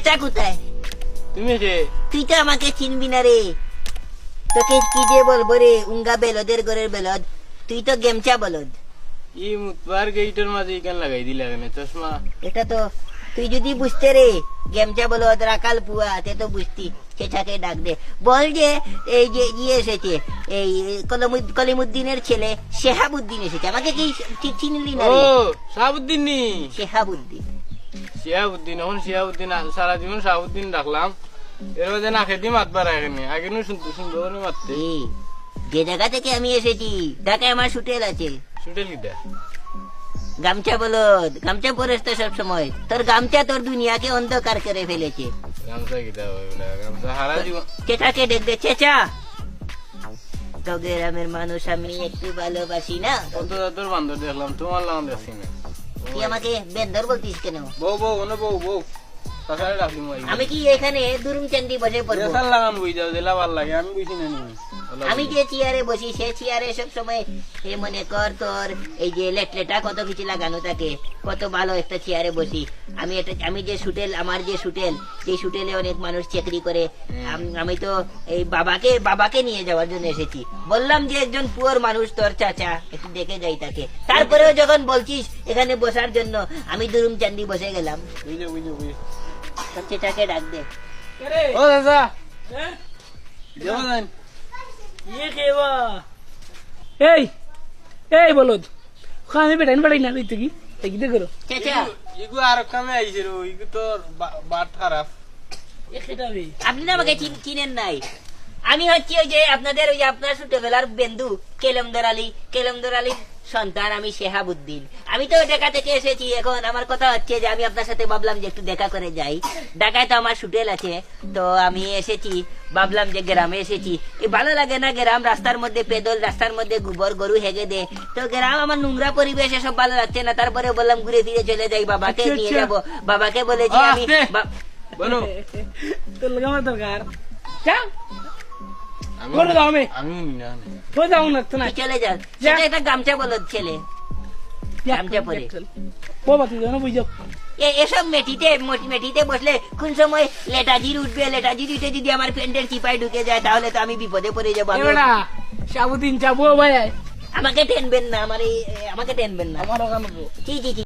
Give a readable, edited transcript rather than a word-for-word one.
চেঁচা কোথায়? তুমি কে? তুই তো আমাকে চিনবি না রে, তোকে কি যে বলবো রে, উঙ্গা বেলদের ঘরের বেলদ, তুই তো গেমচা বলদ। ই মুতবার গেইটের মাঝে ইকান লাগাই দিলা কেন চশমা? এটা তো তুই যদি বুঝতে রে গেমচা বলদ রাকাল পুয়া, তে তো বুঝতি। চেঁচাকে ডাক দে, বল যে এই যে ইয়ে এসেছে, এই কলিমুদ্দিনের ছেলে শেহাবুদ্দিন এসেছে। আমাকে কি চিনলি না ও রে? শাহাবুদ্দিন নি? শেহাবুদ্দিন। শিহাবুদ্দিন, এখন শিহাবুদ্দিন সারা জীবন শাহাবুদ্দিন রাখলাম, এর মধ্যে না খেতে মাতবার এখানে, আগে নু শুনতে শুনতে করে মারতে। এই যে জায়গা থেকে আমি এসেছি, ঢাকায় আমার শুটেল আছে। শুটে লিডা গামছা বলদ, গামছা পরেস তো সব সময়। তোর গামছা তোর দুনিয়াকে অন্ধকার করে ফেলেছে। গামছা কিটা ওইগুলা, গামছা সারা জীবন। চেঁচাকে দেখ দে, চেঁচা। তো গ্রামের মানুষ আমি একটু ভালোবাসি না। অত তোর বান্ধব দেখলাম, তোমার লাগান দেখছি না। তুই আমাকে বেন্দর বলতিস কেন? বউ বউ ওনে বউ বউ তাছাড়া রাখলি মই আমি কি এখানে দুরুম চান্দি বসে পড়বো? দেশাল লাগান বই যাও, দিলা ভাল লাগে, আমি বুঝি না নি। আমি যে চেয়ারে বসি, সে চেয়ারে সব সময় এ মনে কর তোর এই যে লেটলেটা কত কিছু লাগানো থাকে, কত ভালো একটা চেয়ারে বসি আমি। আমি যে শুটেল, আমার যে শুটেল, সেই শুটেলে অনেক মানুষ চাকরি করে। আমি তো এই বাবাকে নিয়ে যাওয়ার জন্য এসেছি। বললাম যে একজন পুয়ার মানুষ তোর চাচা, একটু দেখে যাই তাকে। তারপরেও যখন বলছিস এখানে বসার জন্য, আমি দুরুম চান্দি বসে গেলাম। বুঝলে বুঝলে বুঝলে তোর চেচাকে ডাক দে। ও দাদা যাও যান। এই এই বলদ, আমি বেটাই বেটাই না তুই কি দেখো চেচা, ইগু আর কামে আইছে রো, ইগু তোর বাট খারাপ। আপনি না আমাকে চিনেন নাই। আমি হচ্ছি ওই যে আপনাদের ওই যে আপনার ছোটবেলার বন্ধু কেলমদর আলী সন্তান। আমি শেহাবুদ্দিন। আমি তো ঢাকা থেকে এসেছি। এখন আমার কথা হচ্ছে যে আমি আপনার সাথে ভাবলাম যে একটু দেখা করে যাই। ঢাকায় তো আমার শুটেল আছে, তো আমি এসেছি, ভাবলাম যে গ্রামে এসেছি। ভালো লাগে না গ্রাম? রাস্তার মধ্যে পেদল, রাস্তার মধ্যে গোবর, গরু হেগে দে। তো গ্রাম আমার নোংরা পরিবেশ, এসব ভালো লাগছে না। তারপরে বললাম ঘুরে ফিরে চলে যাই, বাবাকে নিয়ে যাবো। বাবাকে বলেছি আমি বলো তোর লাগে আমার দরকার। আমি বলে দাও আমি আমি না তো যাও না তো না চলে যান। সেটা একটা গামছা বলদ ছেলে, গামছা পরে। বাবা তুই জানো বুঝো এসব মেটিতে বসলে কোন সময় লেটাজির উঠবে, লেটাজির উঠে যদি আমার প্যান্টের চিপায় ঢুকে যায় তাহলে তো আমি বিপদে পড়ে যাবো। এবারে সাবুদ্দিন চাবো ভাই, আমাকে টেনবেন না, আমাকে টেনবেন না। আমার ওখানে জি জি জি।